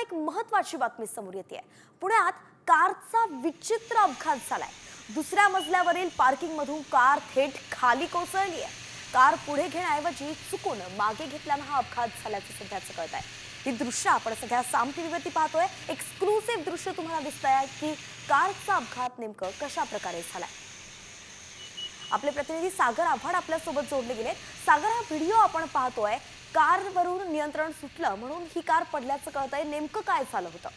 एक महत्त्वाची बातमी समोर येते। पुण्यात कारचा विचित्र अपघात झालाय। दुसऱ्या मजल्यावरील पार्किंग मधून कार थेट खाली कोसळली आहे। कार पुढे घेण्याऐवजी चुकून मागे घेतल्याने हा अपघात झाल्याचं सध्याचं कळत आहे। ही दृश्य आपण सध्या साम टीव्हीवरती पाहतोय। एक्सक्लुसिव्ह दृश्य तुम्हाला दिसतंय की कारचा अपघात नेमकं कशा प्रकारे झालाय। आपले प्रतिनिधी सागर आव्हाड आपल्या सोबत जोडले गेले। सागर, हा व्हिडिओ आपण पाहतोय, कारवरून नियंत्रण सुटलं म्हणून ही कार पडल्याचं कळतंय। नेमकं काय झालं होतं?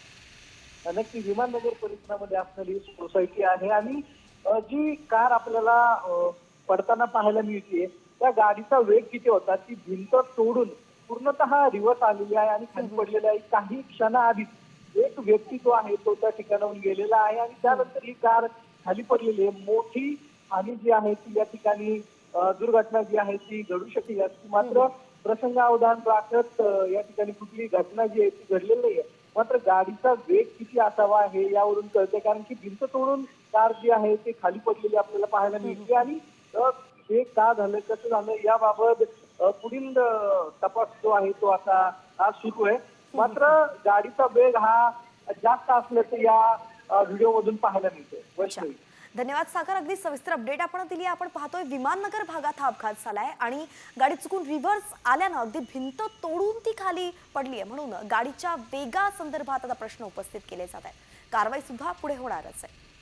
नक्की विमाननगर परिसरामध्ये असणारी सोसायटी आहे आणि जी कार आपल्याला पडताना पाहायला मिळते त्या गाडीचा वेग किती होता, ती भिंत तोडून पूर्णतः रिव्हर्स आलेली आहे आणि खाली पडलेली आहे। काही क्षणाआधीच एक व्यक्ती जो आहे तो त्या ठिकाणाहून गेलेला आहे आणि त्यानंतर ही कार खाली पडलेली आहे। मोठी आणि जी आहे ती या ठिकाणी दुर्घटना जी आहे ती घडू शकली असती, मात्र प्रसंगावधान राखत या ठिकाणी कुठली घटना जी आहे ती घडलेली नाही आहे। मात्र गाडीचा वेग किती असावा हे यावरून कळते, कारण की भिंत तोडून कार जी आहे ते खाली पडलेली आपल्याला पाहायला मिळते आणि हे का झालं, कसं झालं याबाबत पुढील तपास जो आहे तो आता सुरू आहे। मात्र गाडीचा वेग हा जास्त असल्याचं या व्हिडिओमधून पाहायला मिळतोय। धन्यवाद सागर, अगदी सविस्तर अपडेट आपण दिली। आपण पाहतोय विमाननगर भागात हा अपघात झालाय आणि गाडी चुकून रिव्हर्स आल्यानं अगदी भिंत तोडून ती खाली पडली आहे। म्हणून गाडीच्या वेगासंदर्भात आता प्रश्न उपस्थित केले जात आहेत। कारवाई सुद्धा पुढे होणारच आहे।